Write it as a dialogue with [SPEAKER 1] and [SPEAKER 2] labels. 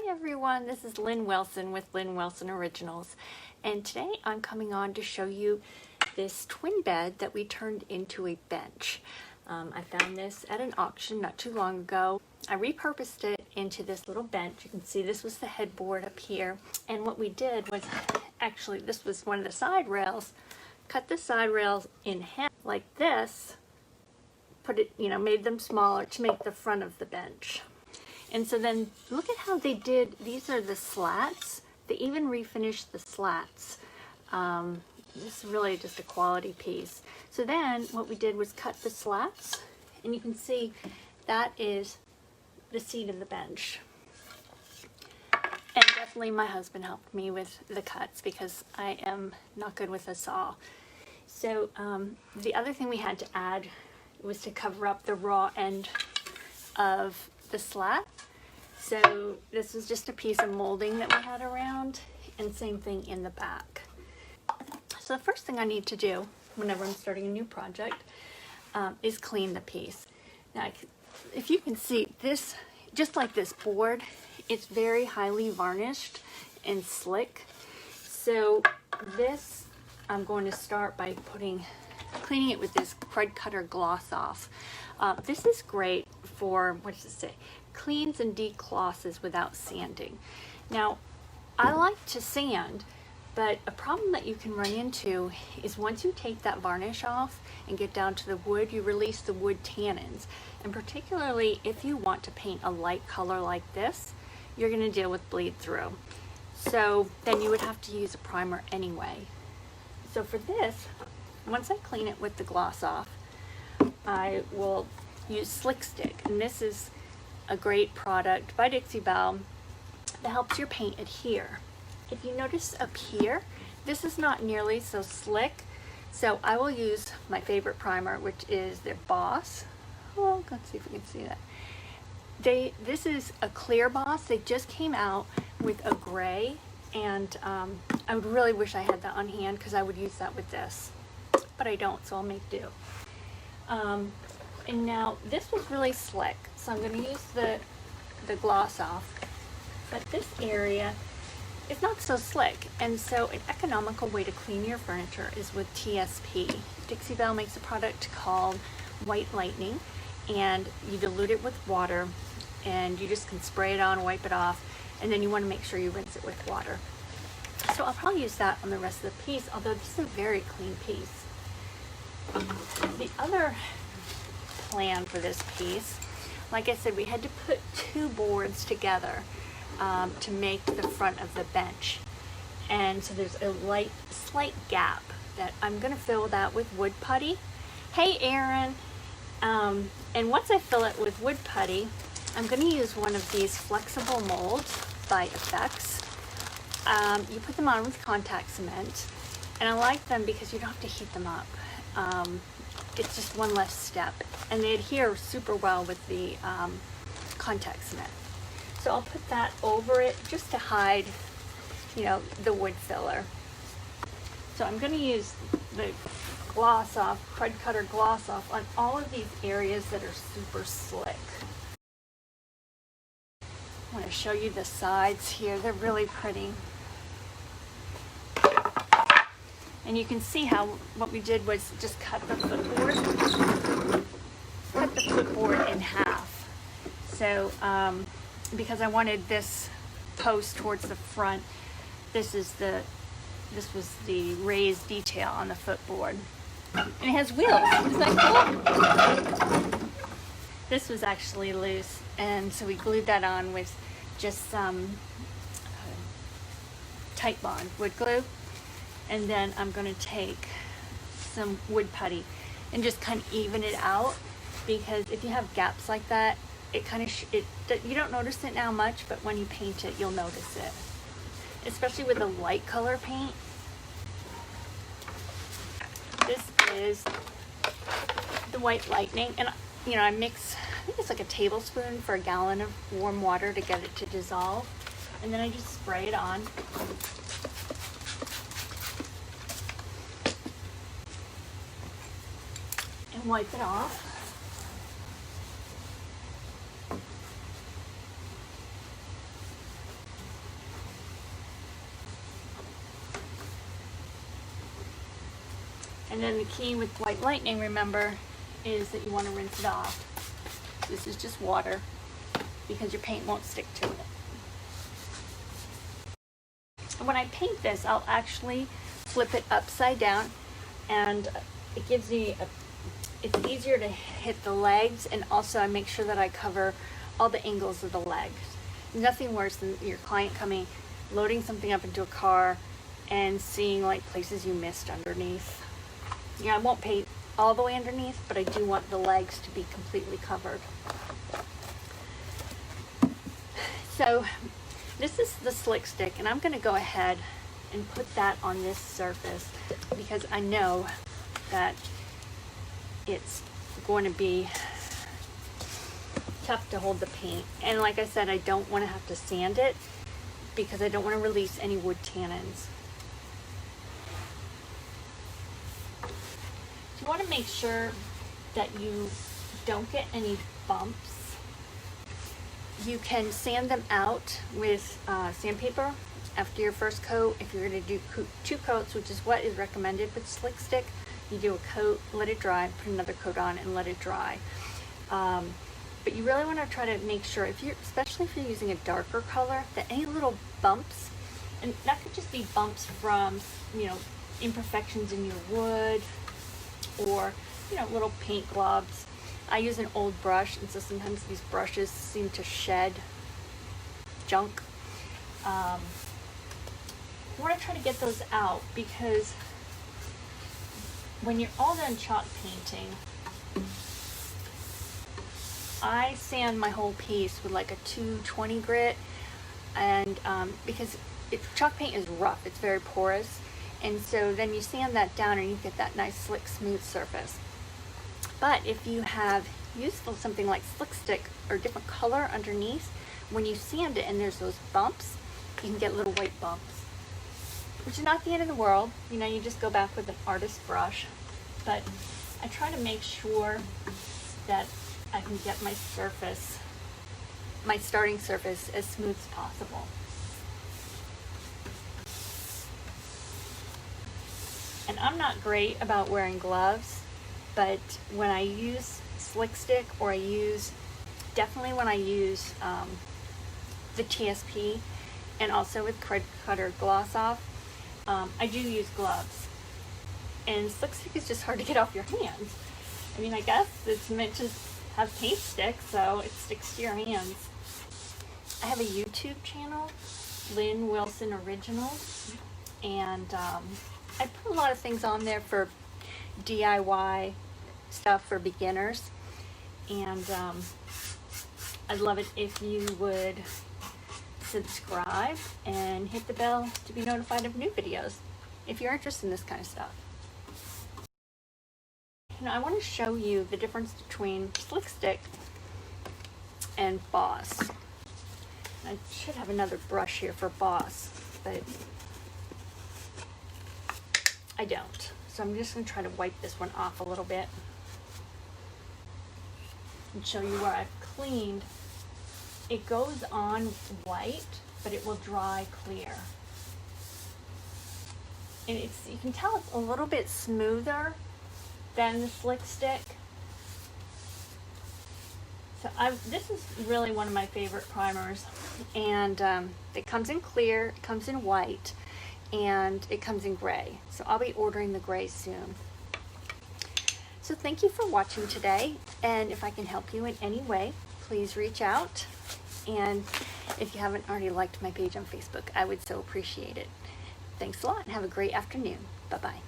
[SPEAKER 1] Hi everyone, this is Lynn Wilson with Lynn Wilson Originals, and today I'm coming on to show you this twin bed that we turned into a bench. I found this at an auction not too long ago. I repurposed it into this little bench. You can see this was the headboard up here, and what we did was, actually this was one of the side rails, cut the side rails in half like this, put it, made them smaller to make the front of the bench. And so then look at how they did, these are the slats. They even refinished the slats. This is really just a quality piece. So then what we did was cut the slats, and you can see that is the seat of the bench. And definitely my husband helped me with the cuts because I am not good with a saw. So the other thing we had to add was to cover up the raw end of the slat. So this is just a piece of molding that we had around, and same thing in the back. So the first thing I need to do whenever I'm starting a new project is clean the piece. Now, if you can see this, just like this board, it's very highly varnished and slick. So this, I'm going to start by cleaning it with this Crud Cutter Gloss Off. This is great for, what does it say? Cleans and declosses without sanding. Now, I like to sand, but a problem that you can run into is once you take that varnish off and get down to the wood, you release the wood tannins. And particularly if you want to paint a light color like this, you're going to deal with bleed through. So then you would have to use a primer anyway. So for this, once I clean it with the gloss off, I will use Slick Stick, and this is a great product by Dixie Belle that helps your paint adhere. If you notice up here, this is not nearly so slick, so I will use my favorite primer, which is their Boss. Oh, let's see if we can see that. This is a clear Boss. They just came out with a gray, and I would really wish I had that on hand because I would use that with this, but I don't, so I'll make do. And now this was really slick, so I'm going to use the gloss off, but this area is not so slick, and so an economical way to clean your furniture is with TSP. Dixie Belle makes a product called White Lightning, and you dilute it with water, and you just can spray it on, wipe it off, and then you want to make sure you rinse it with water. So I'll probably use that on the rest of the piece, although this is a very clean piece. The other plan for this piece, like I said, we had to put two boards together to make the front of the bench, and so there's a slight gap that I'm going to fill that with wood putty. Hey Aaron! And once I fill it with wood putty, I'm going to use one of these flexible molds by Effects. You put them on with contact cement, and I like them because you don't have to heat them up. It's just one less step, and they adhere super well with the contact cement. So I'll put that over it just to hide, the wood filler. So I'm going to use the gloss off, Crud Cutter Gloss Off on all of these areas that are super slick. I want to show you the sides here. They're really pretty. And you can see how what we did was just cut the footboard in half. So because I wanted this post towards the front, this was the raised detail on the footboard. And it has wheels. Isn't that cool? This was actually loose, and so we glued that on with just some Tight Bond wood glue. And then I'm going to take some wood putty and just kind of even it out, because if you have gaps like that, it kind of you don't notice it now much, but when you paint it, you'll notice it, especially with a light color paint. This is the White Lightning, and I mix, I think it's like a tablespoon for a gallon of warm water to get it to dissolve, and then I just spray it on. And wipe it off. And then the key with white lightning, remember, is that you want to rinse it off. This is just water because your paint won't stick to it. And when I paint this, I'll actually flip it upside down, and it gives me it's easier to hit the legs, and also I make sure that I cover all the angles of the legs. Nothing worse than your client coming, loading something up into a car and seeing like places you missed underneath. Yeah, I won't paint all the way underneath, but I do want the legs to be completely covered. So this is the slick stick, and I'm going to go ahead and put that on this surface because I know that it's going to be tough to hold the paint. And like I said, I don't want to have to sand it because I don't want to release any wood tannins. So you want to make sure that you don't get any bumps. You can sand them out with sandpaper after your first coat. If you're going to do 2 coats, which is what is recommended with slick stick, you do a coat, let it dry, put another coat on, and let it dry. But you really want to try to make sure, especially if you're using a darker color, that any little bumps, and that could just be bumps from, imperfections in your wood, or, little paint globs. I use an old brush, and so sometimes these brushes seem to shed junk. You want to try to get those out because when you're all done chalk painting, I sand my whole piece with like a 220 grit, and because chalk paint is rough, it's very porous, and so then you sand that down and you get that nice slick smooth surface. But if you have used something like slick stick or different color underneath, when you sand it and there's those bumps, you can get little white bumps, which is not the end of the world. You just go back with an artist brush. But I try to make sure that I can get my surface, my starting surface, as smooth as possible. And I'm not great about wearing gloves, but when I use slick stick, or definitely when I use the TSP, and also with Cred Cutter Gloss Off, I do use gloves. And slick stick is just hard to get off your hands. I guess it's meant to have paint stick, so it sticks to your hands. I have a YouTube channel, Lynn Wilson Originals, and I put a lot of things on there for DIY stuff for beginners, and I'd love it if you would subscribe and hit the bell to be notified of new videos if you're interested in this kind of stuff. I want to show you the difference between slick stick and boss. I should have another brush here for boss, but I don't. So I'm just going to try to wipe this one off a little bit and show you where I've cleaned. It goes on white, but it will dry clear. And you can tell it's a little bit smoother than the slick stick. So this is really one of my favorite primers, and it comes in clear, it comes in white, and it comes in gray. So I'll be ordering the gray soon. So thank you for watching today, and if I can help you in any way, please reach out. And if you haven't already liked my page on Facebook, I would so appreciate it. Thanks a lot and have a great afternoon. Bye-bye.